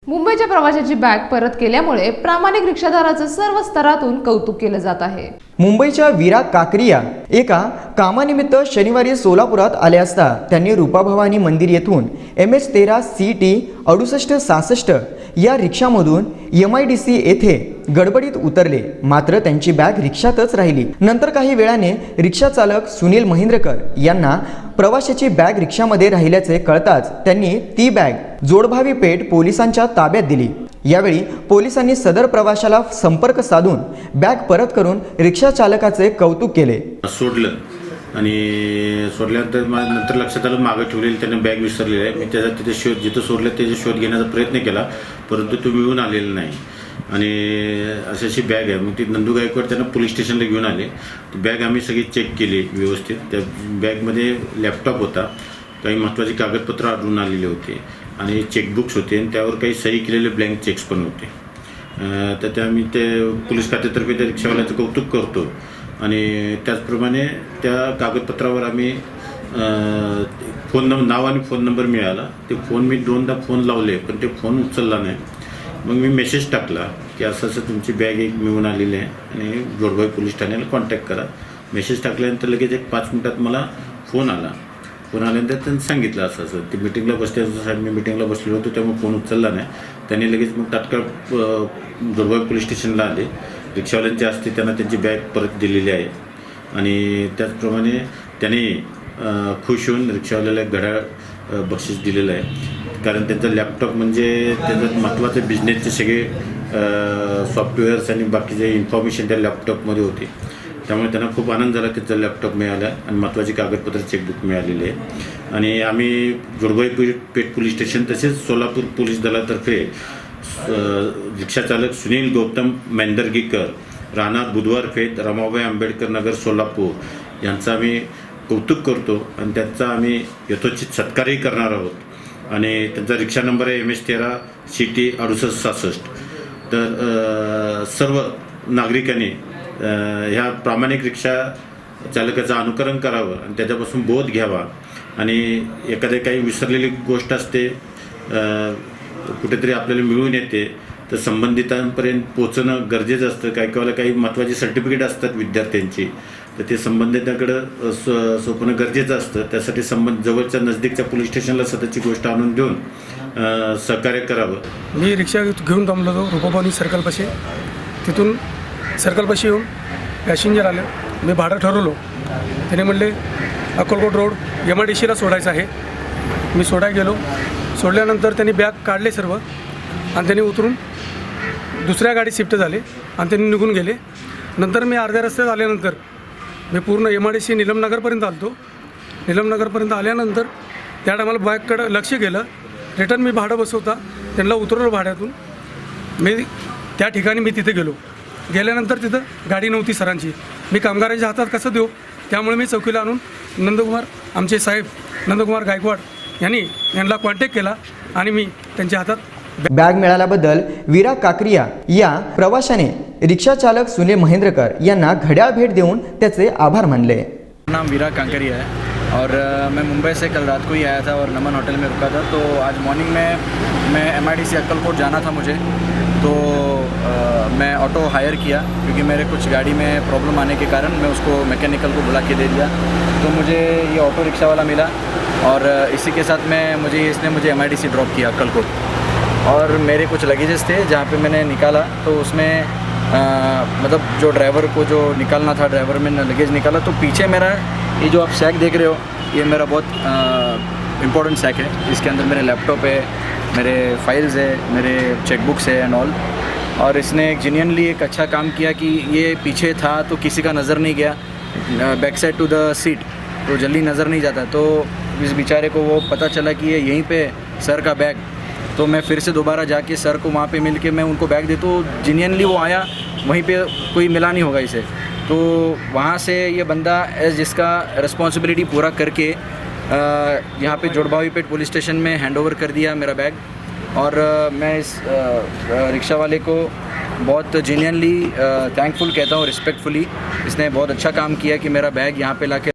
मुंबईच्या प्रवाशाची बॅग परत केल्यामुळे प्रामाणिक रिक्षादाराचं सर्व स्तरातून कौतुक केलं जात आहे। मुंबईच्या वीरा काकरिया एका कामानिमित्त शनिवारी सोलापुरात आले असता त्यांनी रूपाभवानी मंदिर येथून MS13 CT 6866 या रिक्षामधून MIDC येथे गडबडीत उतरले, मात्र त्यांची बॅग रिक्षातच राहिली। नंतर काही वेळाने रिक्षा चालक सुनील महेंद्रकर यांना प्रवाशाची बॅग रिक्षामध्ये राहिल्याचे कळताच त्यांनी ती बॅग जोडभावी पेठ पोलिसांच्या ताब्यात दिली। यावेळी पोलिसांनी सदर प्रवाशाला संपर्क साधून बॅग परत करून रिक्षा चालकाचे कौतुक केले। सोडलं आणि सोडल्यानंतर नंतर लक्षात आलं मागे ठेवलेली त्याने बॅग विसरलेली आहे। मी त्याचा तिथे शोध जिथं सोडलं त्याचा शोध घेण्याचा प्रयत्न केला, परंतु तो मिळून आलेला नाही आणि अशी बॅग आहे। मग ती नंदू गायकवाड त्यांना पोलीस स्टेशनला घेऊन आले। ती बॅग आम्ही सगळी चेक केली व्यवस्थित। त्या बॅगमध्ये लॅपटॉप होता, काही महत्त्वाची कागदपत्र आढळून आलेले होते आणि चेकबुक्स होते आणि त्यावर काही सही केलेले ब्लँक चेक्स पण होते। तर त्या मी ते पोलीस खात्यातर्फे त्या रिक्षावाल्याचं कौतुक करतो आणि त्याचप्रमाणे त्या कागदपत्रावर आम्ही नाव आणि फोन नंबर मिळाला। ते फोन मी 2दा फोन लावले पण ते फोन उचलला नाही। मग मी मेसेज टाकला की असं असं तुमची बॅग एक मिळून आलेली आहे आणि जोडभावी पोलीस ठाण्याला कॉन्टॅक्ट करा। मेसेज टाकल्यानंतर लगेच एक 5 मिनिटात मला फोन आला। फोन आल्यानंतर त्यांनी सांगितलं असं असं ती मिटिंगला बसले, साहेब मी मिटिंगला बसलेलो होतो त्यामुळे फोन उचलला नाही। त्यांनी लगेच मग तात्काळ जोडभावी पोलीस स्टेशनला आले। रिक्षावाल्यांची असते त्यांना त्यांची बॅग परत दिलेली आहे आणि त्याचप्रमाणे त्यांनी खुश होऊन रिक्षावाल्याला एक घड्याळ बक्षीस दिलेलं आहे, कारण त्यांचा लॅपटॉप म्हणजे त्याचं महत्त्वाचे बिझनेसचे सगळे सॉफ्टवेअर्स आणि बाकीचे इन्फॉर्मेशन त्या लॅपटॉपमध्ये होते। त्यामुळे त्यांना खूप आनंद झाला, त्यांचा लॅपटॉप मिळाला आणि महत्त्वाची कागदपत्र चेकबुक मिळालेली आहे। आणि आम्ही जोडभावी पेठ पोलीस स्टेशन तसेच सोलापूर पोलीस दलातर्फे रिक्षाचालक सुनील गौतम मेंदरगीकर राहणार बुधवार फेट रमाबाई आंबेडकर नगर सोलापूर यांचा आम्ही कौतुक करतो आणि त्यांचा आम्ही यथोचित सत्कारही करणार आहोत। आणि त्यांचा रिक्षा नंबर आहे MS13 CT 6866। तर सर्व नागरिकांनी ह्या प्रामाणिक रिक्षा चालकाचं अनुकरण करावं आणि त्याच्यापासून बोध घ्यावा आणि एखादी काही विसरलेली गोष्ट असते कुठेतरी आपल्याला मिळून येते तर संबंधितांपर्यंत पोहोचणं गरजेचं असतं। काही महत्त्वाची सर्टिफिकेट असतात विद्यार्थ्यांची, तर ते संबंधितांकडं सोपवणं गरजेचं असतं। त्यासाठी जवळच्या नजदीकच्या पोलीस स्टेशनला सततची गोष्ट आणून देऊन सहकार्य करावं। मी रिक्षा घेऊन थांबलो होतो रूपाभवानी सर्कलपाशी। तिथून सर्कलपाशी येऊन पॅसेंजर आले, मी भाडं ठरवलो। त्याने म्हणले अक्कलकोट रोड MIDCला सोडायचं आहे। मी सोडायला गेलो, सोडल्यानंतर त्यांनी बॅग काढले सर्व आणि त्यांनी उतरून दुसऱ्या गाडीत शिफ्ट झाले आणि त्यांनी निघून गेले। नंतर मी अर्ध्या रस्त्यात आल्यानंतर मी पूर्ण MIDC नीलमनगरपर्यंत आलो। नीलमनगरपर्यंत आल्यानंतर त्या टायमाला बॅगकडं लक्ष गेलं। रिटर्न मी भाडं बसवता त्यांना उतरवलं भाड्यातून। मी त्या ठिकाणी मी तिथे गेल्यानंतर तिथं गाडी नव्हती सरांची। मी कामगारांच्या हातात कसं देऊ, त्यामुळे मी चौकीला आणून नंदकुमार आमचे साहेब नंदकुमार गायकवाड यांना कॉन्टॅक्ट केला आणि मी त्यांच्या हातात बॅग मिळाल्याबद्दल वीरा काकरिया या प्रवाशाने रिक्षा चालक सुनील महेंद्रकर यांना घड्याळ भेट देऊन त्याचे आभार मानले। नाम वीरा काकरिया है और मैं मुंबई से कल रात को ही आया था और नमन होटल में रुका था। तो आज मॉर्निंग में मैं MIDC अक्कलकोट जाना था मुझे, तो मैं ऑटो हायर किया क्योंकि मेरे कुछ गाड़ी में प्रॉब्लम आने के कारण मैं उसको मैकेनिकल को बुला के दे दिया। तो मुझे ये ऑटो रिक्शा वाला मिला और इसी के साथ में इसने मुझे MIDC ड्रॉप किया अक्कलकोट। और मेरे कुछ लगेजेस थे जहाँ पे मैंने निकाला, तो उसमें मतलब जो ड्राइवर को जो निकालना था, ड्राइवर में लगेज निकाला। तो पीछे मेरा ये जो आप सैक देख रहे हो, ये मेरा बहुत इम्पोर्टेंट सैक है। इसके अंदर मेरे लैपटॉप है, मेरे फाइल्स है, मेरे चेकबुक्स है एंड ऑल। और इसने जेन्युइनली एक अच्छा काम किया कि ये पीछे था तो किसी का नज़र नहीं गया, back side to the seat, तो जल्दी नज़र नहीं जाता। तो इस बेचारे को वो पता चला कि ये यहीं पे सर का बैग, तो मैं फिर से दोबारा जाके सर को वहाँ पे मिल के मैं उनको बैग दे, तो जेन्युइनली वो आया, वहीं पे कोई मिला नहीं होगा इसे। तो वहाँ से ये बंदा जिसका रिस्पॉन्सिबिलिटी पूरा करके यहाँ पे जोड़भावी पेठ पुलिस स्टेशन में हैंडओवर कर दिया मेरा बैग। और मैं इस रिक्शा वाले को बहुत जेन्युइनली थैंकफुल कहता हूँ, रिस्पेक्टफुली। इसने बहुत अच्छा काम किया कि मेरा बैग यहाँ पे लाके